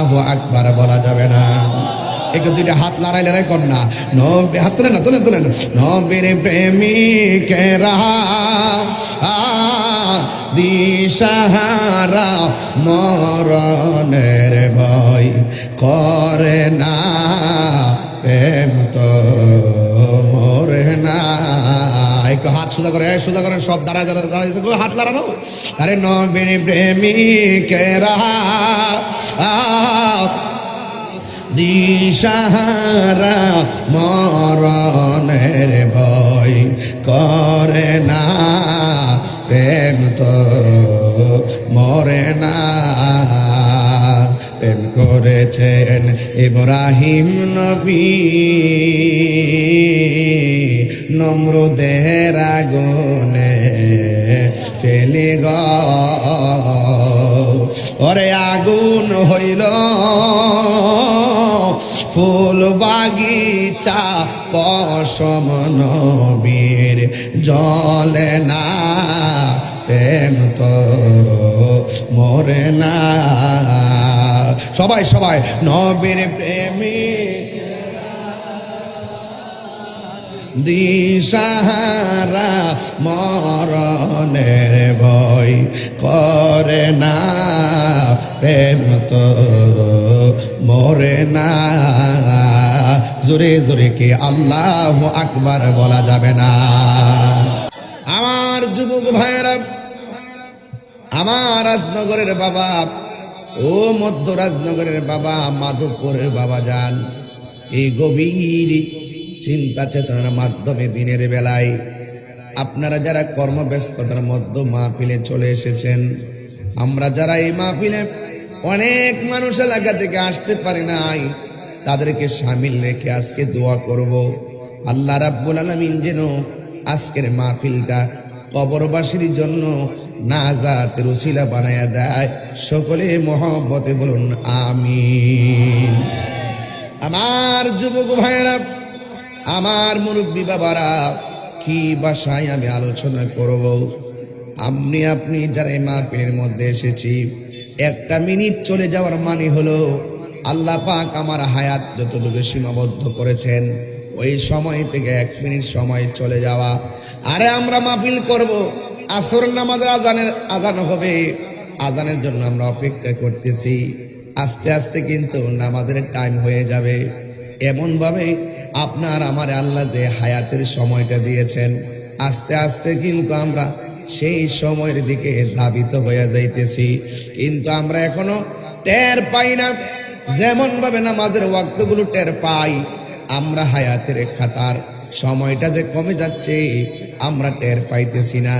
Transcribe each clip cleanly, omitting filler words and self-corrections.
আল্লাহু আকবার বলা যাবে না। একটু দুইটা হাত লড়াই কর না। নবী হাত তুলেন না, তুলেন। নবীর প্রেমিকেরা দিশাহারা মরণের ভয় করে না, প্রেম তো মরে না। একটু হাত সোজা করেন সব দাঁড়ায় হাত লাগানো। আরে নবীর প্রেমিকেরা দিশাহারা মরণের ভয় করে না, প্রেম তো মরে না। প্রেম করেছেন ইব্রাহিম নবী নমরুদের আগুনে ফেলে ওরে আগুন হইল ফুল বাগিচা পশম নবীর জ্বলে না, প্রেম তো মরে না। সবাই নবীর প্রেমী দিশাহারা মরণের ভয় করে না, প্রেম তো মরে না। জোরে জোরে কি আল্লাহু আকবার বলা যাবে না? আমার যুবক ভাইয়েরা, আমার রাজনগরের বাবা ও মধ্য রাজনগরের বাবা, মাধবপুরের বাবা যান, এই গভীর চিন্তা চেতনার মাধ্যমে দিনের বেলায় আপনারা যারা কর্মব্যস্ততার মধ্যে মাহফিলে চলে এসেছেন, আমরা যারা এই মাহফিলে অনেক মানুষ এলাকা থেকে আসতে পারে নাই, তাদেরকে শামিল রেখে আজকে দোয়া করব আল্লাহ রাব্বুল আলামিন যেন আজকের মাহফিলটা কবরবাসীর জন্য নাজাতের উসিলা বানায়া দেয়। সকলে মহব্বতে বলুন আমিন। আমার যুবক ভাইয়েরা, আমার মুরব্বী বাবারা, কি ভাষায় আমি আলোচনা করব? আপনি যারা এই মাহফিলের মধ্যে এসেছি, একটা মিনিট চলে যাওয়ার মানে হলো আল্লাহ পাক আমার হায়াত যতটুকু সীমাবদ্ধ করেছেন ওই সময় থেকে 1 মিনিট সময় চলে যাওয়া। আরে আমরা মাহফিল করব, আসর নামাজের আজান হবে, আজানের জন্য আমরা অপেক্ষা করতেছি। আস্তে আস্তে কিন্তু নামাজের টাইম হয়ে যাবে। এমনভাবে আপনার আমার আল্লাহ যে হায়াতের সময়টা দিয়েছেন, আস্তে আস্তে কিন্তু আমরা সেই সময়ের দিকে ধাবিত হয়ে যাইতেছি, কিন্তু আমরা এখনো টের পাই না। যেমন ভাবে নামাজের ওয়াক্তগুলো টের পাই, আমরা হায়াতের খাতার সময়টা যে কমে যাচ্ছে আমরা টের পাইতেছি না।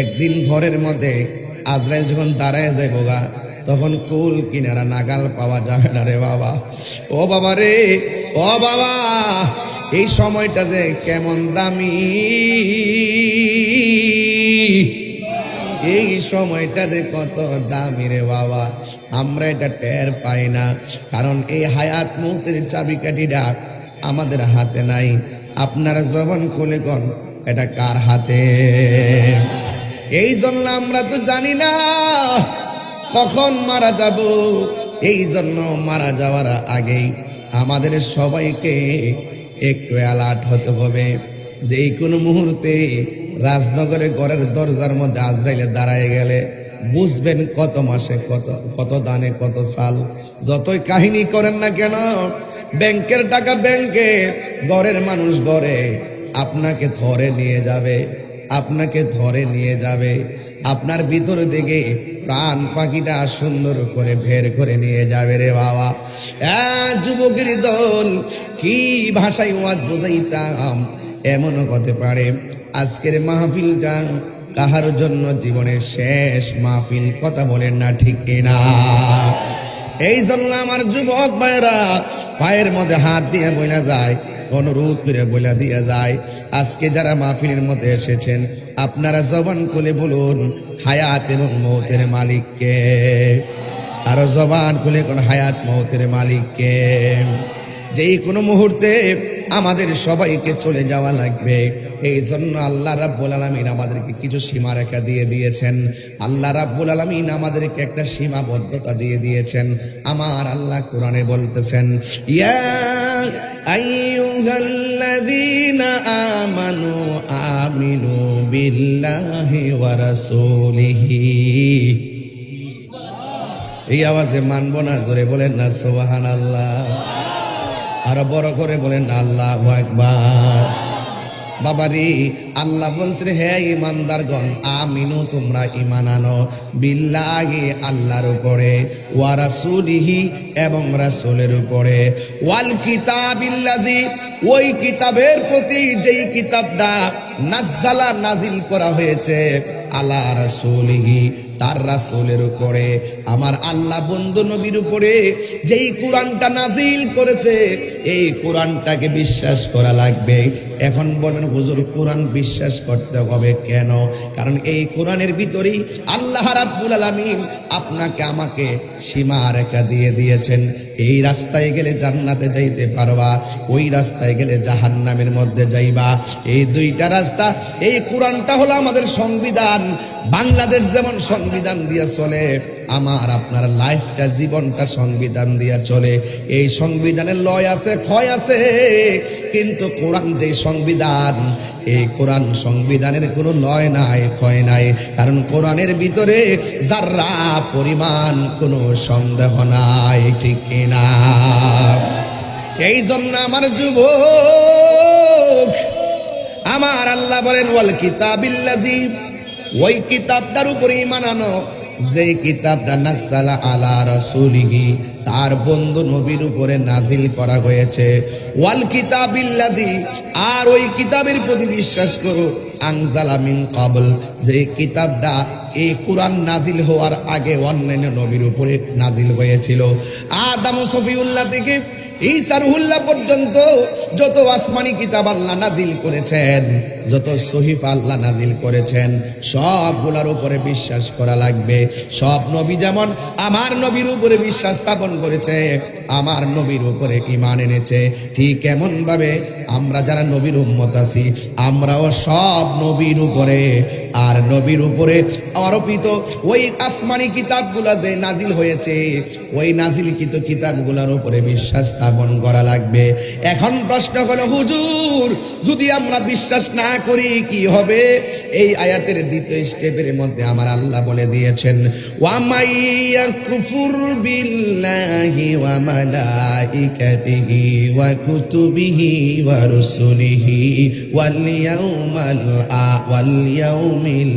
একদিন ঘরের মধ্যে আজরাইল যখন দাঁড়ায় যাইব গা, তখন কুল কিনারা নাগাল পাওয়া যাবে না রে বাবা। ও বাবা রে, ও বাবা, এই সময়টা যে কেমন দামি, এই সময়টা যে কত দামি রে বাবা, আমরা এটা টের পাই না। কারণ এই হায়াত মৌতের চাবিকাঠিটা আমাদের হাতে নাই। আপনারা জবান খুলে কোন এটা কার হাতে? এই জন্য আমরা তো জানি না কখন মারা যাব। এই জন্য মারা যাওয়ার আগেই আমাদের সবাইকে একটু অ্যালার্ট হতে হবে। যে কোনো মুহূর্তে রাজনগরে ঘরের দরজার মধ্যে আজরাইলে দাঁড়ায় গেলে বুঝবেন কত মাসে কত দানে কত সাল। যতই কাহিনী করেন না কেন, ব্যাংকের টাকা ব্যাংকে, ঘরের মানুষ ঘরে, আপনাকে ধরে নিয়ে যাবে, আপনাকে ধরে নিয়ে যাবে। আপনার ভিতর থেকে প্রাণ পাখিটা সুন্দর করে বের করে নিয়ে যাবে রে বাবা। যুবকের দল, কি ভাষায় ওয়াজ বোঝাইতাম, এমনও হতে পারে আজকের মাহফিলটা কাহার জন্য জীবনের শেষ মাহফিল। কথা বলেন না ঠিক কিনা? এই জন্য আমার যুবক ভাইরা পায়ের মধ্যে হাত দিয়ে বইলা যায়, অনুরোধ করে বইলা দিয়ে যায়, আজকে যারা মাহফিলের মধ্যে এসেছেন আপনারা জবান খুলে বলুন হায়াত এবং মৌতের মালিককে। আরো জবান খুলে কোন হায়াত মৌতের মালিককে। যেই কোনো মুহূর্তে আমাদের সবাইকে চলে যাওয়া লাগবে, এই জন্য আল্লাহ রাব্বুল আলামিন আমাদেরকে কিছু সীমারেখা দিয়ে দিয়েছেন। আল্লাহ রাব্বুল আলামিন আমাদেরকে একটা সীমাবদ্ধতা দিয়ে দিয়েছেন। আমার আল্লাহ কোরআনে বলতেছেন, ইয়া আইয়ুহাল্লাযীনা আমানু আমিনু বিল্লাহি ওয়া রাসূলিহি। এই আওয়াজে মানবো না, জোরে বলেন না সুবহানাল্লাহ, আরো বড় করে বলেন আল্লাহু আকবার। বাবারি, আল্লাহ বলছেন, হে ইমানদারগণ, আমিনু, তোমরা ঈমান আনো, বিল্লাহি, আল্লাহর উপরে, ওয়া রাসূলিহি, এবং রাসূলের উপরে, ওয়াল কিতাবিল্লাযী, ওই কিতাবের প্রতি যেই কিতাবটা নাজ্জালা, নাজিল করা হয়েছে, আলা রাসূলিহি, তার রাসূলের উপরে, আমার আল্লাহ বন্ধু নবীর উপরে যেই কোরআনটা নাজিল করেছে, এই কোরআনটাকে বিশ্বাস করা লাগবে। এখন বলেন হুজুর, কোরআন বিশ্বাস করতে হবে কেন? কারণ এই কোরআনের ভিতরেই আল্লাহ রাব্বুল আলামিন আপনাকে আমাকে সীমারেখা দিয়ে দিয়েছেন। এই রাস্তায় গেলে জান্নাতে যাইতে পারবা, ওই রাস্তায় গেলে জাহান্নামের মধ্যে যাইবা। এই দুইটা রাস্তা, এই কোরআনটা হলো আমাদের সংবিধান। বাংলাদেশ যেমন সংবিধান দিয়ে চলে, আমার আপনার লাইফটা, জীবনটা সংবিধান দিয়ে চলে। এই সংবিধানের লয় আছে, ক্ষয় আছে, কিন্তু কোরআন যে সংবিধান, এই কোরআন সংবিধানের কোনো লয় নাই, ক্ষয় নাই। কারণ কোরআনের ভিতরে যারা পরিমাণ কোনো সন্দেহ নাই, ঠিক কিনা? এই জন্য আমার যুবক, আমার আল্লাহ বলেন, ওয়াল কিতাবিল্লাযী, ওই কিতাবটার উপরে ঈমান আনো যে কিতাবটা নাযালা আলা রাসূলিহি, তার বন্ধু নবীর উপরে নাজিল করা হয়েছে। ওয়াল কিতাবিল্লাযী, আর ওই কিতাবের প্রতি বিশ্বাস করো, আনজালা মিন ক্বাবল, যে কিতাবটা এই কোরআন নাজিল হওয়ার আগে অন্যান্য নবীর উপরে নাজিল হয়েছিল। আদম সফিউল্লাহ থেকে ঈসা রুহুল্লাহ পর্যন্ত যত আসমানি কিতাব আল্লাহ নাজিল করেছেন, যত সহিফা আল্লাহ নাজিল করেছেন, সবগুলোর উপরে বিশ্বাস করা লাগবে। সব নবী যেমন আমার নবীর উপরে বিশ্বাস স্থাপন করেছে, আমার নবীর উপরে ঈমান এনেছে, ঠিক এমন ভাবে আমরা যারা নবীর উম্মত আছি, আমরাও সব নবীর উপরে, আর নবীর উপরে আরোপিত ওই আসমানি কিতাবগুলা যে নাজিল হয়েছে, ওই নাজিলকৃত কিতাবগুলোর উপরে বিশ্বাস স্থাপন করা লাগবে। এখন প্রশ্ন হলো, হুজুর, যদি আমরা বিশ্বাস না করি কি হবে? এই আয়াতের দ্বিতীয় স্টেপের মধ্যে আমার আল্লাহ বলে দিয়েছেন, ওয়া মাইয়াকুফুর বিল্লাহি ওয়া মালাইকাতিহি ওয়া কুতুবিহি ওয়া রুসুলিহি ওয়াল ইয়াউমিল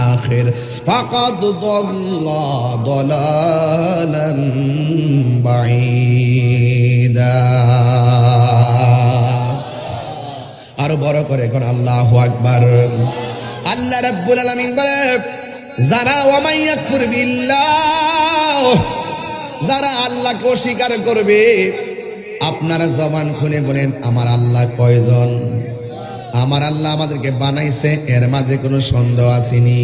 আখির ফাকাদ দাল্লা দালালান বাঈদা। আরো বড় করে কোন আল্লাহু আকবার। আল্লাহ রাব্বুল আলামিন বলে, যারা ওয়া মাইয়াকফুর বিল্লাহ, যারা আল্লাহকে অস্বীকার করবে, আপনারা জবান খুলে বলেন, আমার আল্লাহ কয়জন? আমার আল্লাহ আমাদেরকে বানাইছে, এর মাঝে কোনো সন্দেহ আসেনি।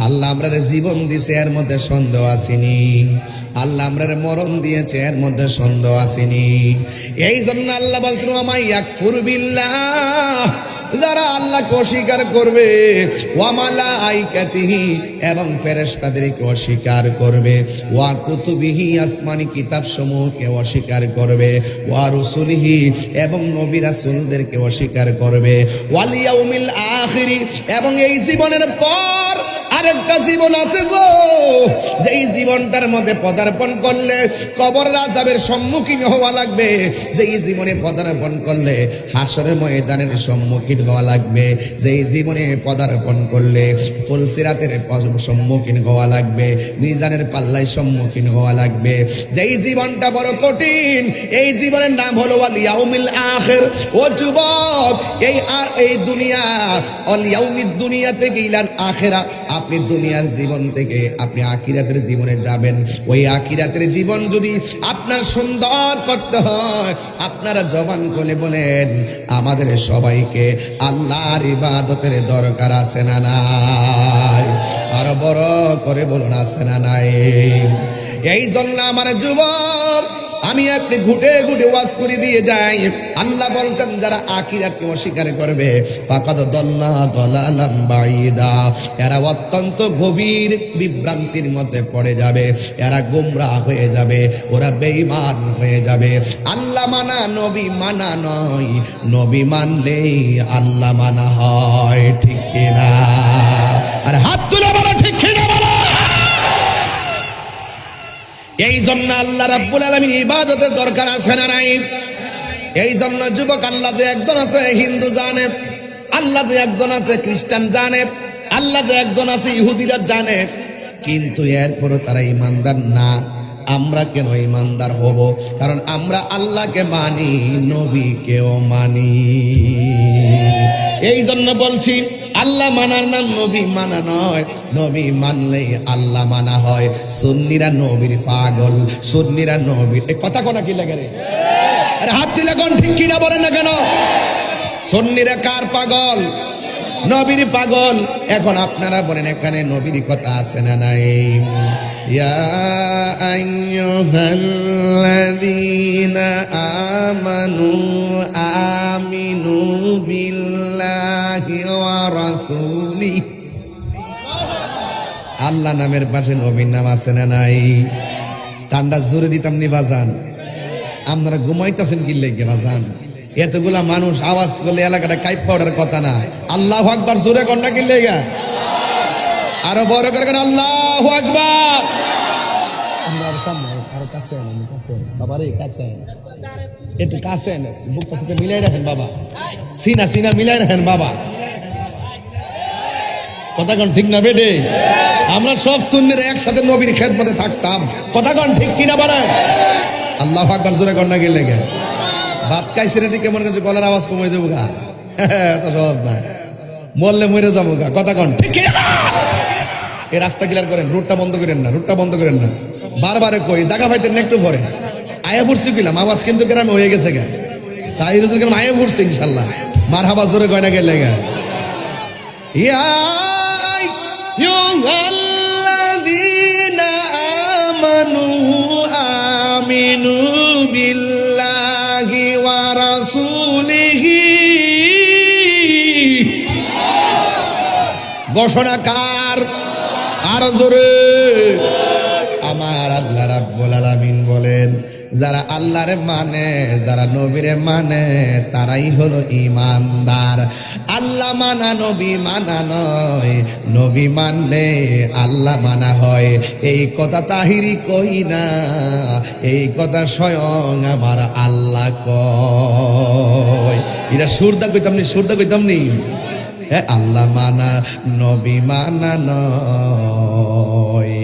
আল্লাহ আমরারে জীবন দিয়েছে, এর মধ্যে সন্দেহ আসেনি। আল্লাহ আমরারে মরণ দিয়েছে, এর মধ্যে সন্দেহ আসেনি। এই জন্য আল্লাহ বলছেন, ওয়া মাইয়াকফুর বিল্লাহ, যারা আল্লাহকে অস্বীকার করবে, ওয়া মালাইকাতিহি, এবং ফেরেশতাদেরকে অস্বীকার করবে, ওয়া কুতুবিহি, আসমানি কিতাব সমূহকে অস্বীকার করবে, ওয়া রুসুলিহি, এবং নবী রাসূলদেরকে অস্বীকার করবে, ওয়াল ইয়াউমিল আখির, এবং এই জীবনের পর আরেকটা জীবন আছে গো, যেই জীবনটার মধ্যে পদার্পণ করলে কবরের আযাবের সম্মুখীন হওয়া লাগবে, যেই জীবনে পদার্পণ করলে হাসরের ময়দানের সম্মুখীন হওয়া লাগবে, যেই জীবনে পদার্পণ করলে ফুলসিরাতের সম্মুখীন হওয়া লাগবে, মিজানের পাল্লায় সম্মুখীন হওয়া লাগবে, যেই জীবনটা বড় কঠিন, এই জীবনের নাম হলো ওয়াল ইয়াউমিল আখির। ও যুবক, এই দুনিয়া, ওয়াল ইয়াউমিদ দুনিয়া থেকে ইলাল আখিরা, আপনি দুনিয়ার জীবন থেকে আপনি আখিরাতের জীবনে যাবেন। ওই আখিরাতের জীবন যদি আপনার সুন্দর করতে হয়, আপনারা জবান খুলে বলেন, আমাদের সবাইকে আল্লাহর ইবাদতের দরকার আছে না নাই? আরো বড় করে বলুন, আছে না নাই? এই জন্য আমার যুবক, আমি আপনি ঘুটে ঘুটে ওয়াজ করে দিয়ে যাই। আল্লাহ বলছেন যারা আখিরাতকে অস্বীকার করবে ফাকাদ দাল্লা দালালাম বাঈদা, এরা অত্যন্ত গভীর বিভ্রান্তির মধ্যে পড়ে যাবে, এরা গোমরাহ হয়ে যাবে, ওরা বেঈমান হয়ে যাবে। আল্লাহ মানা নবী মানা নয়, নবী মানলেই আল্লাহ মানা হয়, ঠিক কিনা? আর হাত তুলে বলো ঠিক কিনা বলো। এই জন্য আল্লাহ রাব্বুল আলামিন ইবাদতের দরকার আছে না নাই? এই জন্য যুবক, আল্লাহ যে একজন আছে হিন্দু জানে, আল্লাহ যে একজন আছে খ্রিস্টান জানে, আল্লাহ যে একজন আছে ইহুদিরা জানে, কিন্তু এরপরও তারা ইমানদার না। আমরা কেন ইমানদার হব? কারণ আমরা আল্লাহকে মানি, নবীকেও মানি। এই জন্য বলছি আল্লাহ মানার নাম নবী মানা নয়, নবী মানলেই আল্লাহ মানা হয়। সুন্নিরা নবীর পাগল, সুন্নিরা নবীর, এই কথা কোনা কি লাগে রে? আরে হাত দিলে কোন ঠিক কিনা বলেন না কেন? সুন্নিরা কার পাগল? নবীর পাগল। এখন আপনারা বলেন এখানে নবীর কথা আছে না নাই? ইয়া আইয়ুহাল্লাযীনা আমানু আমিনু বিল্লাহি ওয়া রাসূলিহি। আল্লাহ নামের পাশে নবীর নাম আছে না নাই? ঠান্ডা জোরে দিতাম নি বাজান, আপনারা ঘুমাইতেছেন কি লেগে বাজান? এতগুলা মানুষ আওয়াজ করলে এলাকাটা কাইপ পাউডার কথা না। আল্লাহু আকবার জোরে কর না কি লেগে? আরো বড় করে আল্লাহু আকবার। আমার সামনে আরো কাছে আনেন, কাছে বাবা রে, কাছে একটু কাছে আনেন, বুকটার সাথে মিলাই রাখেন বাবা, সিনা সিনা মিলাই রাখেন বাবা। কথা কোন ঠিক না বেটে? আমরা সব সুন্নিরা একসাথে নবীর খেদমতে থাকতাম। কথা কোন ঠিক কিনা বলেন? আল্লাহু আকবার জোরে কর না কি লেগে? ভাত খাইছে না দিকে মনে করছে গলার আওয়াজ কমে যাবো গা, এত সহজ না, মরলে মরে যাবো গা। কথা কন ঠিক কিনা? এই রাস্তা ক্লিয়ার করেন, রুটটা বন্ধ করেন না, রুটটা বন্ধ করেন না। বারবারে কই জায়গা পাইতেন না একটু পরে আয়া ফুরছি কিলাম, আওয়াজ কিন্তু গ্রামে হয়ে গেছে গা, তাই রুজুর গ্রামে আয়া ফুরছি ইনশাল্লাহ। মার হাবা জোরে কয় না গেলে গা। ইয়া আইয়ুহাল্লাযীনা আমানু আমিনু বিল্লাহি ওয়া রাসূলিহি। ঘোষণা কার? আরো জোরে। আমার আল্লাহ রাব্বুল আলামিন বলেন যারা আল্লাহরে মানে, যারা নবীরে মানে, তারাই হলো ইমানদার। আল্লাহ মানা নবী মানা নয়, নবী মানলে আল্লাহ মানা হয়। এই কথা তাহিরি কই না, এই কথা স্বয়ং আমার আল্লাহ কয়। এটা সুরদা কইতাম নি, সুরদা কইতাম নি। আল্লাহ মানা নবী মানা নয়,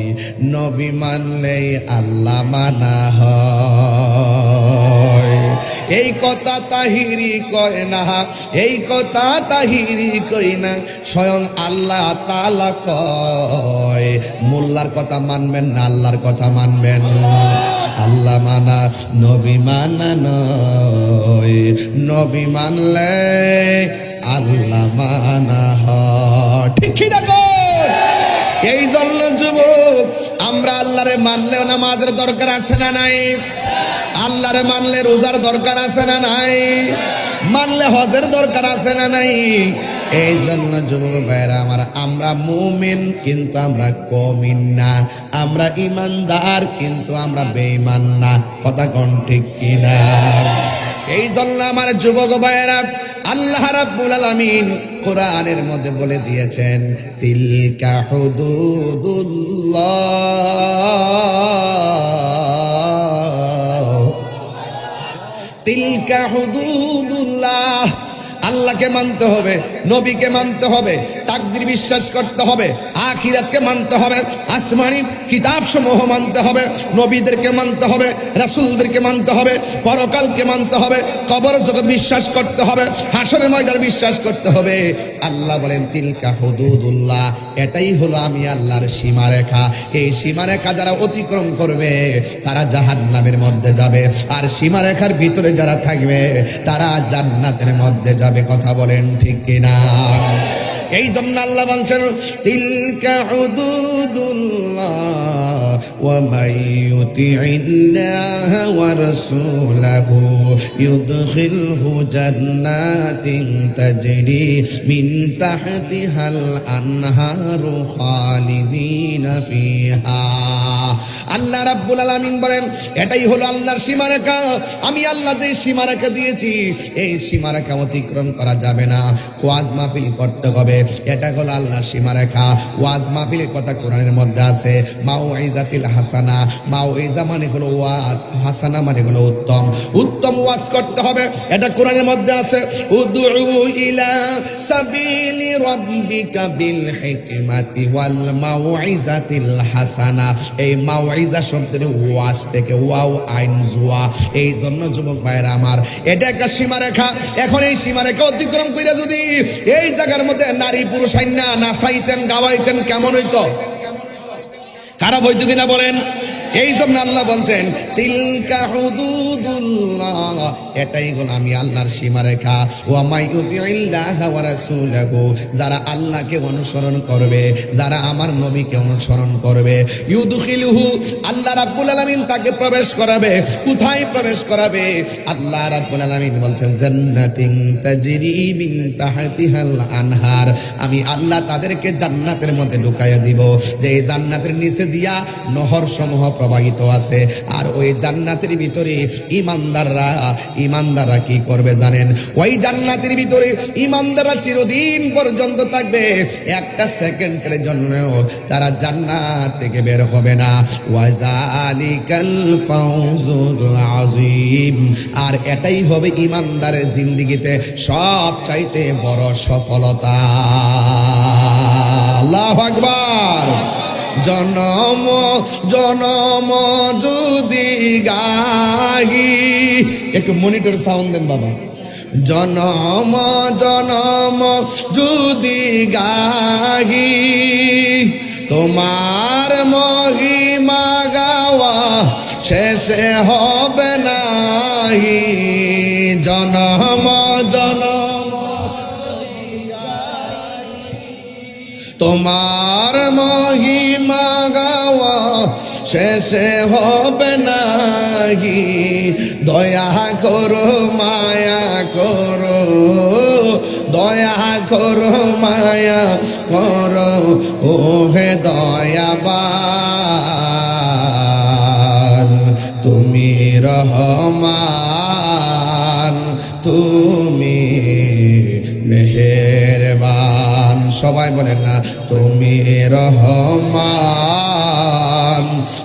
নবী মানলেই আল্লাহ মানা হয়। এই কথা তাহিরি কয় না, এই কথা তাহিরি কই না, স্বয়ং আল্লাহ তাআলা কয়। মোল্লার কথা মানবেন না, আল্লাহর কথা মানবেন। আল্লাহ মানা নবী মানা নয়, নবী মানলে আল্লাহ মানা হয়, ঠিক কি না? এই জন্য যুবক, আমরা আল্লাহরে মানলেও নামাজের দরকার আছে না নাই? আল্লাহরে মানলে রোজার দরকার আছে না নাই? মানলে হজের দরকার আছে না নাই? এই জন্য যুবক ভাইরা আমার, আমরা মুমিন কিন্তু আমরা কমিন না, আমরা ইমানদার কিন্তু আমরা বেঈমান না। কথা কোন ঠিক কিনা? এই জন্য আমার যুবক ভাইরা, আল্লাহ রাব্বুল আলামিন কোরআনের মধ্যে বলে দিয়েছেন তিলকা হুদুদুল্লাহ, তিলকা হুদুদুল্লাহ। আল্লাহকে মানতে হবে, নবীকে মানতে হবে, তাকদীর বিশ্বাস করতে হবে, আখিরাতকে মানতে হবে, আসমানি কিতাব সমূহ মানতে হবে, নবীদেরকে মানতে হবে, রাসূলদেরকে মানতে হবে, পরকালকে মানতে হবে, কবর জগৎ বিশ্বাস করতে হবে, হাসরের ময়দান বিশ্বাস করতে হবে। আল্লাহ বলেন তিলকা হুদুদুল্লাহ, এটাই হলো আমি আল্লাহর সীমারেখা। এই সীমারেখা যারা অতিক্রম করবে তারা জাহান্নামের মধ্যে যাবে, আর সীমারেখার ভিতরে যারা থাকবে তারা জান্নাতের মধ্যে যাবে। কথা বলেন ঠিক কিনা? এই জন্য আল্লাহ বলছেন তিলকা হুদুদুল্লাহ ওয়া মান ইউতিইল্লাহা ওয়া রাসূলাহু ইউদখিলহু জান্নাতিন তাজরি মিন তাহতিহাল আনহারু খালিদিনা ফিহা। আল্লাহ রাব্বুল আলামিন বলেন এটাই হলো আল্লাহর সীমারেখা। আমি আল্লাহ যে সীমারেখা দিয়েছি এই সীমারেখা অতিক্রম করা যাবে না। ওয়াজ মাহফিল করতে হবে, এটা হলো আল্লাহর সীমারেখা। ওয়াজ মাহফিলের কথা কোরআনের মধ্যে আছে, মাউইজাতিল হাসানা। মাউইজা মানে হলো ওয়াজ, হাসানা মানে হলো উত্তম। উত্তম ওয়াজ করতে হবে, এটা কোরআনের মধ্যে আছে। উদউ ইলা সাবিলি রাব্বিকা বিল হিকমাতি ওয়াল মাউইজাতিল হাসানা। এই মাউইজা শব্দের ওয়াজ থেকে ওয়াও আইন জুয়া। এই জন্য যুবক ভাইরা আমার, এটা একটা সীমারেখা। এখন এই সীমারেখা অতিক্রম করে যদি এই জায়গার মধ্যে নারী পুরুষ আইনা নাচাইতেন গাওয়াইতেন কেমন হইতো? খারাপ হইতো কিনা বলেন? এই জন্য আল্লাহ বলছেন তিলকা হুদুদুল্লাহ, এটাই হলো আমি আল্লাহর সীমারেখা। ওয়া মান ইউতিইল্লাহা ওয়া রাসূলাহু, যারা আল্লাহকে অনুসরণ করবে, যারা আমার নবীকে অনুসরণ করবে, ইউদখিলুহু, আল্লাহ রাব্বুল আলামিন তাকে প্রবেশ করাবে। কোথায় প্রবেশ করাবে? আল্লাহ রাব্বুল আলামিন বলছেন জান্নাতিন তাজরি মিন তাহতিহাল আনহার, আমি আল্লাহ তাদেরকে জান্নাতের মধ্যে ঢুকাইয়া দিব, যে জান্নাতের নিচে দিয়া নহর সমূহ প্রবাহিত আছে। আর ওই জান্নাতের ভিতরে ইমানদাররা কি করবে জানেন? ওই জান্নাতের ভিতরে ইমানদাররা চিরদিন পর্যন্ত থাকবে, একটা সেকেন্ডের জন্য তারা জান্নাত থেকে বের হবে না। ওয়াজালিকাল ফাউজুল আযীম, আর এটাই হবে ইমানদারের জিন্দেগিতে সবচাইতে বড় সফলতা। আল্লাহু আকবার। জনম জনম যদি গাহি, একটু মনিটর সাউন্ড দেন বাবা। জনম জনম যদি গাহি, তোমার মহিমা গাওয়া শেষে হবে নাহি। জনম জনম তোমার মহিমা গাওয়া শেষে হবে নাহি। দয়া করো মায়া করো, দয়া করো মায়া করো, ও হে দয়াবান, তুমি রহমান, তুমি মেহেরবান। সবাই বলেন না, তুমি রহমান,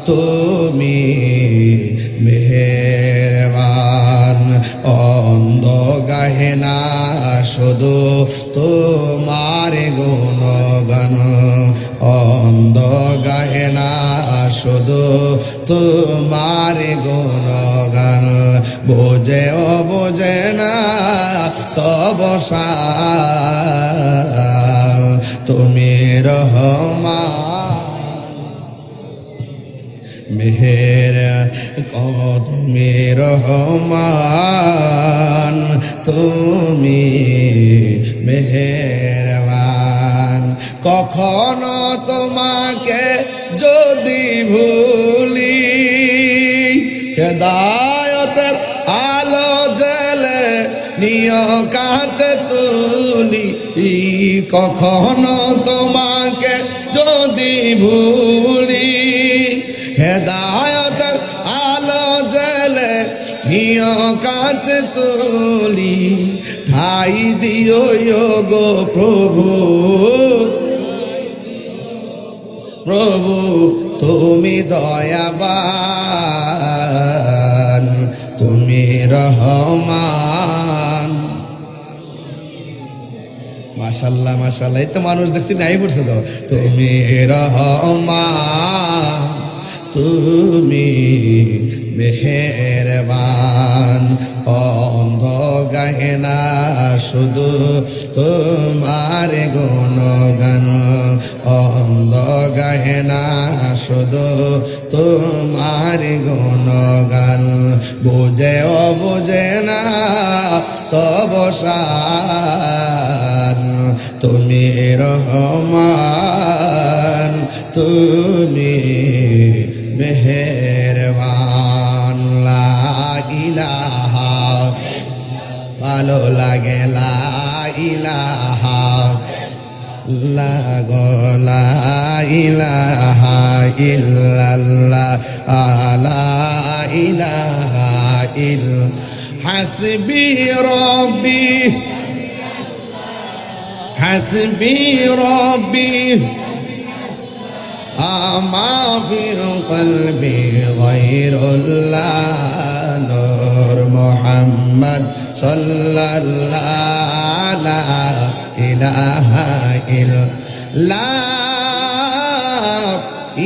তুমি মেহেরবান। অন্ধ গাহে না শুধু তোমার গুণগান, অন্ধ গাহে না শুধু তোমার গুণগান। বোঝে ও বোঝে না তব তুমি রহমান, মেহের তুমি রহমান, তুমি মেহেরবান। কখনো তোমাকে যদি ভুলি, হেদায়তের আলো জেলে নিয় কাছে তুলি। কখনো তোমাকে যদি ভুলি, হেদায়তের আলো জেলে নিয় কাছে তুলি। ঠাই দিও গো প্রভু, প্রভু তুমি দয়াবান, তুমি রহমান। মাশাআল্লাহ মাশাআল্লাহ, এই তো মানুষ দেখছি নাই পড়ছে তো। তুমি রহমান, তুমি মেহেরবান। অন্ধ গাহে না শুধু তোমার গুণগান, অন্ধ গাহে না শুধু তোমার গুণগান। বুঝে ও বুঝে না তব শান, তুমি রহমান তুমি মেহেরবান লা ইলাহা ভালো লাগে লা ইলাহা লা ইলাহা ইল্লাল্লাহ লা ইলাহা ইল হাসবি রব্বি হাসবি রব্বি আমা ফি কলবি গায়রুল্লাহ নূর মুহাম্মদ সাল্লাল্লাহু লা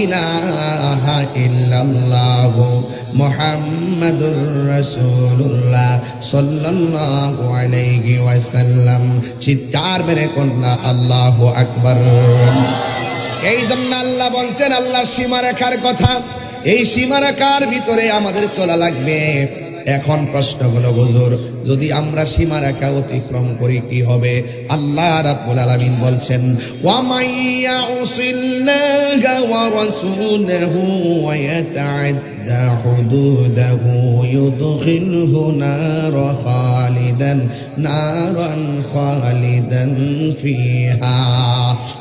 ইলাহা ইল্লাল্লাহ মুহাম্মাদুর রাসূলুল্লাহ সাল্লাল্লাহু আলাইহি ওয়াসাল্লাম। চিৎকার মেরে কন্যা আল্লাহু আকবার। এই জন্য আল্লাহ বলছেন আল্লাহর সীমারেখার কথা, এই সীমারেখার ভিতরে আমাদের চলা লাগবে। এখন প্রশ্ন হলো হুজুর, যদি আমরা সীমারেখা অতিক্রম করি কি হবে? আল্লাহ রাব্বুল আলামিন বলছেন ওয়া মাইয়াউসিল্লাহা ওয়া রাসূলাহু ওয়া ইয়াতাআদ্দা হুদুদাহু ইউদখিলহু নারান খালিদান ফিহা।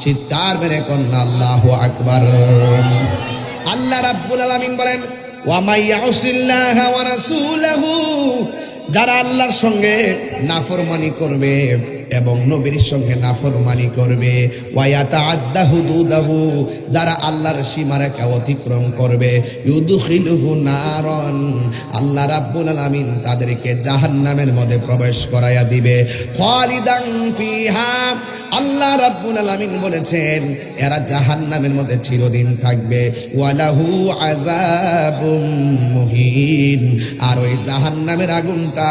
চিৎকার মেরে কন্যা আল্লাহু আকবার। আল্লাহ রাব্বুল আলামিন বলেন ওয়া মাইয়াউসিল্লাহা ওয়া রাসূলাহু, যারা আল্লাহর সঙ্গে নাফরমানি করবে এবং নবীর সঙ্গে নাফরমানি করবে, ওয়া ইয়াতাআদ্দা হুদুদাহু, যারা আল্লাহর সীমারেখা অতিক্রম করবে, ইউদখিলুহু নারান, আল্লাহ রাব্বুল আলামিন তাদেরকে জাহান্নামের মধ্যে প্রবেশ করায়া দিবে, খালিদান ফিহা। আল্লাহ রাব্বুল আলামিন বলেছেন এরা জাহান্নামের মধ্যে চিরদিন থাকবে, ওয়ালাহু আযাবুম মুহিন, আর ওই জাহান্নামের আগুনটা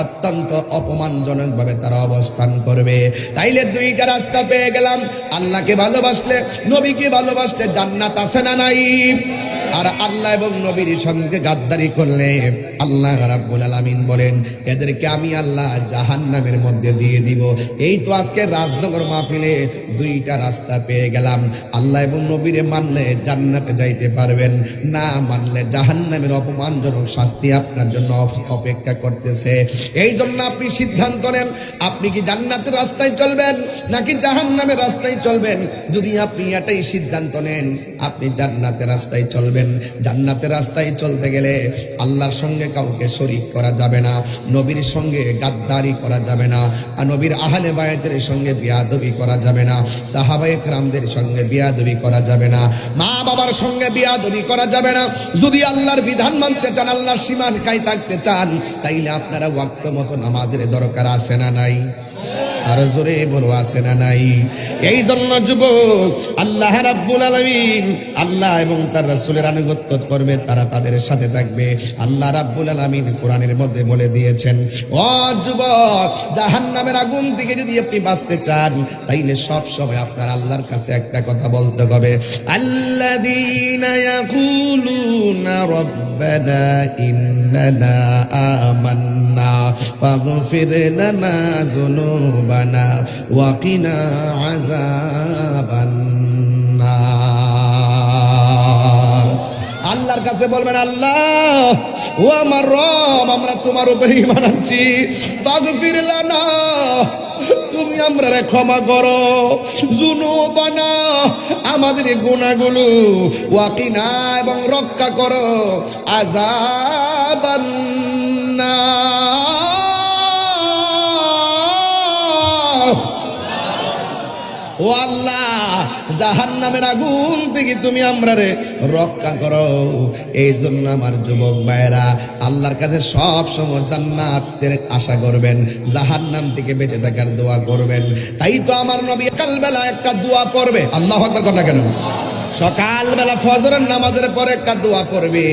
অত্যন্ত অপমানজনকভাবে তারা অবস্থান করবে। তাইলে দুইটা রাস্তা পেয়ে গেলাম, আল্লাহকে ভালোবাসলে নবীকে ভালোবাসলে জান্নাত আছে না নাই? আর আল্লাহ এবং নবীর সঙ্গে গাদ্দারি করলে আল্লাহ রাব্বুল আলামিন বলেন এদেরকে আমি আল্লাহ জাহান্নামের মধ্যে দিয়ে দিব। এই তো আজকে রাজনগর মাহফিলে দুইটা রাস্তা পেয়ে গেলাম, আল্লাহ এবং নবীরে মানলে জান্নাতে যাইতে পারবেন, না মানলে জাহান্নামের অপমানজনক শাস্তি আপনার জন্য অপেক্ষা করতেছে। এই জন্য আপনি সিদ্ধান্ত নেন, আপনি কি জান্নাতের রাস্তায় চলবেন নাকি জাহান্নামের রাস্তায় চলবেন। যদি আপনি এটাই সিদ্ধান্ত নেন আপনি জান্নাতের রাস্তায় চলবেন, জান্নাতের রাস্তায় চলতে গেলে আল্লাহর সঙ্গে কাউকে শরীক করা যাবে না, নবীর সঙ্গে গাদ্দারি করা যাবে না, আর নবীর আহলে বায়াতের সঙ্গে বিয়াদবি করা যাবে না, সাহাবায়ে কেরামদের সঙ্গে বিয়াদবি করা যাবে না, মা বাবার সঙ্গে বিয়াদবি করা যাবে না। যদি আল্লাহর বিধান মানতে চান, আল্লাহর সীমারেখায় থাকতে চান, তাইলে আপনারা ওয়াক্ত মতো নামাজের দরকার আছে না নাই? আর জোরে বলো আছে না নাই? এই জন্য যুবক, আল্লাহ রাব্বুল আলামিন আল্লাহ এবং তার রাসূলের আনুগত্য করবে, তারা তাদের সাথে থাকবে। আল্লাহ রাব্বুল আলামিন কোরআনের মধ্যে বলে দিয়েছেন, ও যুবক, জাহান্নামের আগুন থেকে যদি আপনি বাঁচতে চান তাইলে সব সময় আপনার আল্লাহর কাছে একটা কথা বলতে হবে, আল্লাযীনা ইয়াকুলুনা রাব্বানা ইন্নানা আমান্না ফাগফির লানা যুনুবানা ওয়া কিনা আযাবান নার। আল্লাহর কাছে বলবেন, আল্লাহ ও আমার রব, আমরা তোমার উপরে ঈমান আনছি, ফাগফির লানা, তুমি আমরারে ক্ষমা করো, যুনুবানা, আমাদের গুনাহগুলো, ওয়া কিনা, এবং রক্ষা করো, আযাবান নার। ও আল্লাহ, জাহান্নামের আগুন থেকে তুমি আমরারে রক্ষা করো। এই জন্য আমার যুবক ভাইরা আল্লাহর কাছে সব সময় জান্নাতের আশা করবেন, জাহান্নাম থেকে বেঁচে থাকার দোয়া করবেন। তাই তো আমার নবী সকালবেলা একটা দোয়া পড়বে, আল্লাহু আকবার কথা কেন, সকালবেলা ফজরের নামাজের পরে একটা দোয়া পড়বে,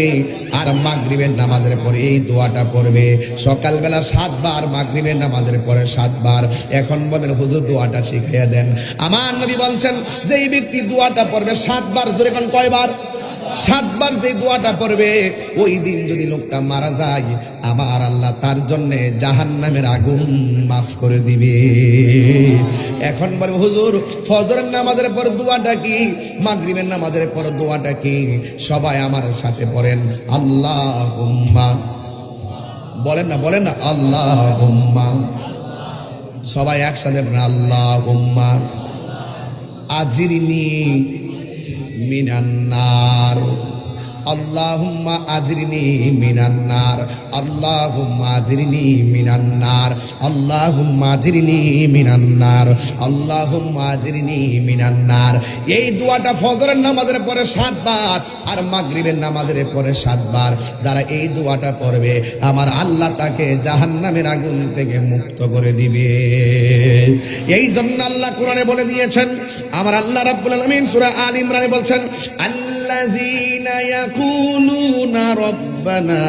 আর মাগরিবের নামাজের পরে এই দোয়াটা পড়বে। সকালবেলা 7 বার, মাগরিবের নামাজের পরে 7 বার। এখন বলেন হুজুর দোয়াটা শিখিয়ে দেন। আমার নবী বলছেন যেই ব্যক্তি দোয়াটা পড়বে 7 বার, জোরে কোন কয়বার? 7 বার যে দোয়াটা পড়বে, ওই দিন যদি লোকটা মারা যায়, আমার আল্লাহ তার জন্যে জাহান্নামের আগুন মাফ করে দিবে। এখন বলে হুজুর ফজরের নামাজের পর দোয়াটা কি, মাগরিবের নামাজের পর দোয়াটা কি? সবাই আমার সাথে পড়েন, আল্লাহুম্মা, বলেন না আল্লাহুম্মা, সবাই একসাথে বলেন আল্লাহুম্মা আজিরনি মিনান নার, আল্লাহুম্মা আজিরনি মিনান নার, আল্লাহুম্মা আজিরনি মিনান নার, আল্লাহুম্মা আজিরনি মিনান নার, আল্লাহুম্মা আজিরনি মিনান নার। এই দোয়াটা ফজরের নামাজের পরে 7 বার আর মাগরিবের নামাজের পরে 7 বার যারা এই দোয়াটা পড়বে, আমার আল্লাহ তাকে জাহান্নামের আগুন থেকে মুক্ত করে দিবে। এই জন্য আল্লাহ কোরআনে বলে দিয়েছেন, আমার আল্লাহ রাব্বুল আলামিন সূরা আল ইমরানে বলছেন, আল্লাযীনা ইয়াকুলুনা রব্বানা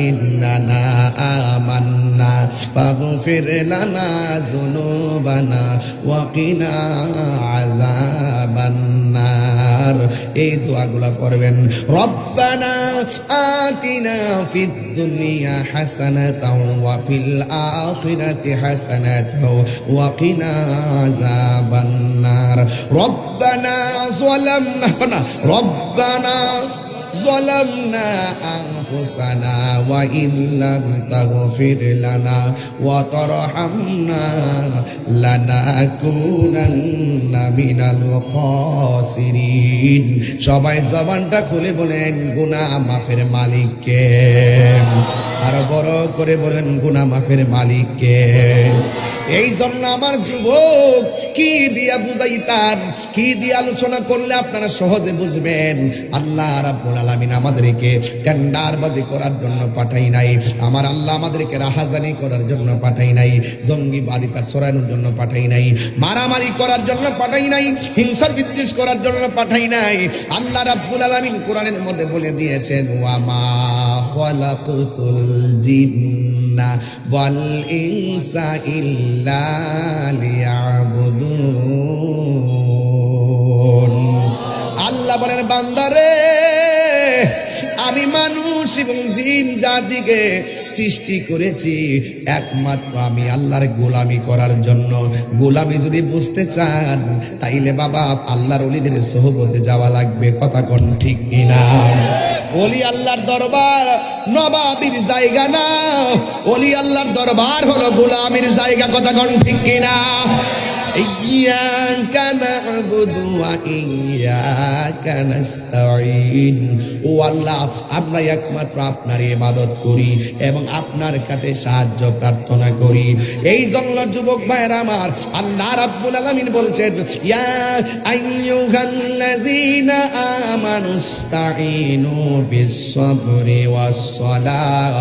ইন্নানা আমান্না ফাগফির লানা যুনুবানা ওয়া কিনা আযাবান নার। এই দোয়াগুলো পড়বেন, রব্বানা আতিনা ফিদ দুনিয়া হাসানাতাও ওয়া ফিল আখিরাতি হাসানাতাও ওয়া কিনা আযাবান নার। রব্বানা ظلمنا أنفسنا وإن لم تغفر لنا وترحمنا لنكونن من الخاسرين। সবাই জবানটা খুলে বলেন, গুনাহ মাফের মালিককে। আর বড় করে বলেন, গুনাহ মাফের মালিককে। এই জন্য আমার যুবক, কি দিয়া বুঝাইতাম, কি দিয়ে আলোচনা করলে আপনারা সহজে বুঝবেন। আল্লাহ রাব্বুল আলামিন আমাদেরকে টেন্ডারবাজি করার জন্য পাঠাই নাই, আমার আল্লাহ আমাদেরকে রাহাজানি করার জন্য পাঠাই নাই, জঙ্গিবাদিতা ছড়ানোর জন্য পাঠাই নাই, মারামারি করার জন্য পাঠাই নাই, হিংসা বিদ্বেষ করার জন্য পাঠাই নাই। আল্লাহ রাব্বুল আলামিন কোরআনের মধ্যে বলে দিয়েছেন, ওয়া মা খালাকাতুল জিন্না ওয়াল ইনসা ইল্লা লিয়াবুদুন। আল্লাহ বলেন, বান্দারে, আমি মানুষ এবং জিন জাতিকে সৃষ্টি করেছি একমাত্র আমি আল্লাহর গোলামি করার জন্য। গোলামি যদি বুঝতে চান, তাইলে বাবা আল্লাহর ওলিদের সোহবতে যাওয়া লাগবে। কথা কোন ঠিক কিনা? ওলি আল্লাহর দরবার নবাবির জায়গা না, ওলি আল্লাহর দরবার হলো গোলামির জায়গা। কথা কোন ঠিক কিনা? ইয়্যাকা না'বুদু ওয়া ইয়্যাকা নাস্তাঈন। ও আল্লাহ, আমরা একমাত্র আপনার ইবাদত করি এবং আপনার কাছে সাহায্য প্রার্থনা করি। এই জন্য যুবক ভাইরা আমার, আল্লাহ রাব্বুল আলামিন বলছেন, ইয়া আইয়ুহাল্লাযীনা আমানুস্তাঈনু বিস-সাবরি ওয়াস-সালাহ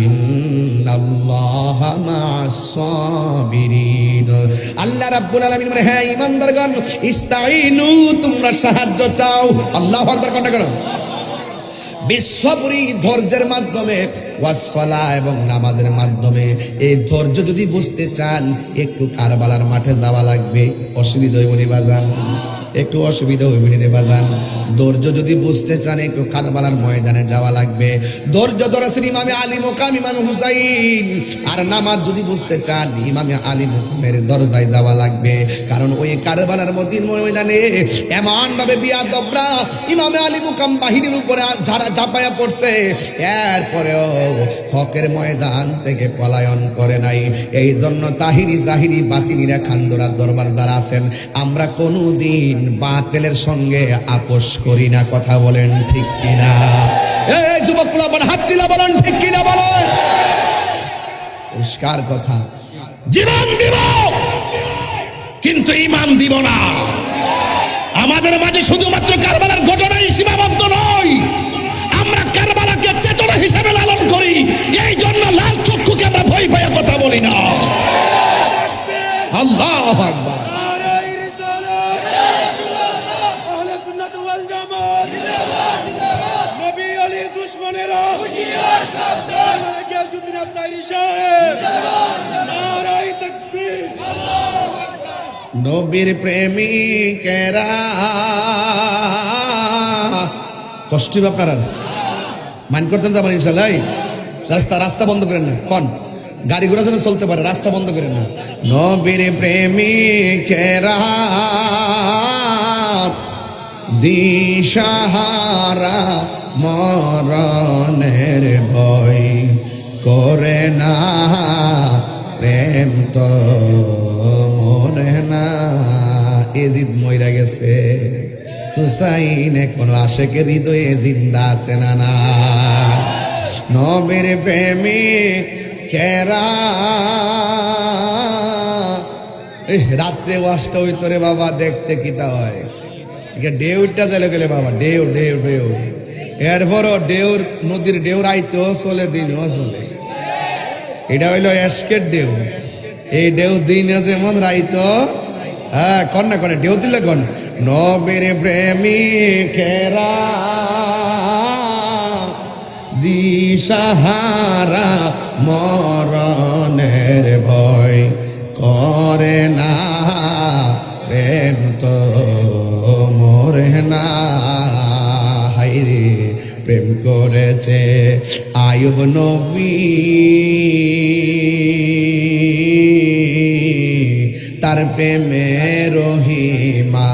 ইন্নাল্লাহা মা'আস-সাবিরিন। আল্লাহ রাব্বুল আলামিন বলে, হ্যাঁ ঈমানদারগণ, ইস্তাঈনু, তোমরা সাহায্য চাও। আল্লাহু আকবার। কথা করো। বিস-সাবরি, ধৈর্যের মাধ্যমে, ওয়াস-সালাহ, এবং নামাজের মাধ্যমে। এই ধৈর্য যদি বুঝতে চান, একটু কারবালার মাঠে যাওয়া লাগবে। অসুবিধা হইব নি বাজান? একটু অসুবিধা হইব নি রে বাজান? ধৈর্য যদি বুঝতে চান, একটু কারবালার ময়দানে যাওয়া লাগবে। ধৈর্য ধরেছেন ইমামে আলী মুকাম ইমাম হুসাইন। আর নামাজ যদি বুঝতে চান, ইমামে আলী মুকামের দরজায় যাওয়া লাগবে। কারণ ওই কারবালার ময়দানে এমন ভাবে বিয়াদবরা ইমামে আলী মুকাম বাহিনীর উপরে যারা ঝাঁপায়া পড়ছে, এরপরেও হকের ময়দান থেকে পলায়ন করে নাই। এই জন্য তাহিরি জাহিরি বাতিনিরা খান্দোরার দরবার যারা আছেন, আমরা কোনোদিন বাতিলের সঙ্গে আপোষ করি না। কথা বলেন ঠিক কিনা? এই যুবকরা বলেন, হাত দিলা বলেন ঠিক কিনা বলেন। পরিষ্কার কথা। জীবন দিব কিন্তু ইমান দিব না। আমাদের মাঝে শুধুমাত্র কারবালার ঘটনাই সীমাবদ্ধ নয়, আমরা কারবালাকে চেতনা হিসেবে লালন করি। এই জন্য লাল চক্ষুকে আমরা ভয় পায় কথা বলি না। আল্লাহু আকবার। নবীর প্রেমিকেরা কষ্ট হবে আপনার আর মাইন্ড করতেন তো আমার ইনশাল্লাহ রাস্তা রাস্তা বন্ধ করেন না কন গাড়ি ঘোড়া যেন চলতে পারে রাস্তা বন্ধ করেন না নবীর প্রেমিকেরা দিশাহারা মরণের ভয় করে না প্রেম তো মরে না এজিদ মইরা গেছে হুসাইন এখনো আশেকের হৃদয়ে জিন্দা আছে না না নবীর প্রেমিকেরা রাত্রে ওয়াশটা হইতো রে বাবা দেখতে কিতা হয় ডেউরটা চলে গেলে বাবা ঢেউ ঢেউ ঢেউ এরপরও ঢেউর নদীর ঢেউর আইতেও চলে দিনও চলে এটা হইল এসকের ঢেউ এই ঢেউ দিনে যেমন রাইতো হ্যাঁ কন্যা কনে ঢেউ দিলে কন নবীর প্রেমিকেরা দিশাহারা মরণের ভয় করে না প্রেম তো মরে না হাইরে প্রেম করেছে আয়ুব নবী তার প্রেমে রহিমা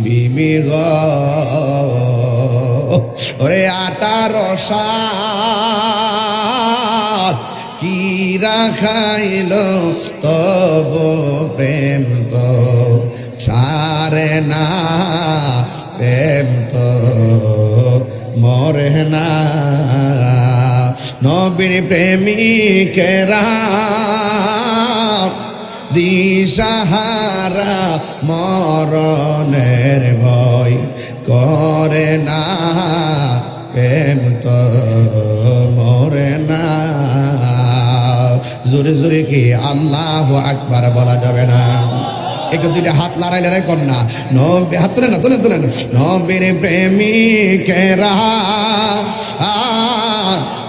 বিবি গো ওরে 18 সাল কি রাখাইল তব প্রেম তো ছাড়ে না প্রেম তো মরে না নবীর প্রেমিকেরা দিশাহারা মরণের ভয় করে না প্রেম তো মরে না জোরে জোরে কি আল্লাহু আকবার বলা যাবে না একটু দুইটা হাত লড়াই লড়াই কর না নবী হাত তুলে না তুলে তুলে না নবীর প্রেমিকেরা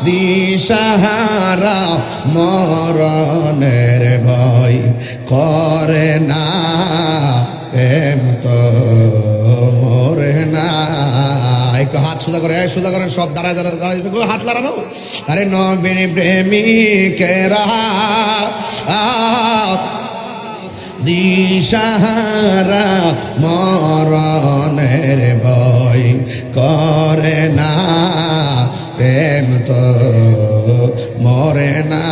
দিশাহারা মরণের ভয় করে না প্রেম তো মরে না একটু হাত সোজা করে সোজা করেন সব দাঁড়ায় দাঁড়ায় দাঁড়ায় হাত লাগানো আরে নবীর প্রেমিকেরা দিশাহারা মরণের ভয় করে না প্রেম তো মরে না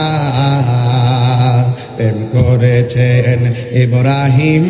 প্রেম করেছেন ইব্রাহিম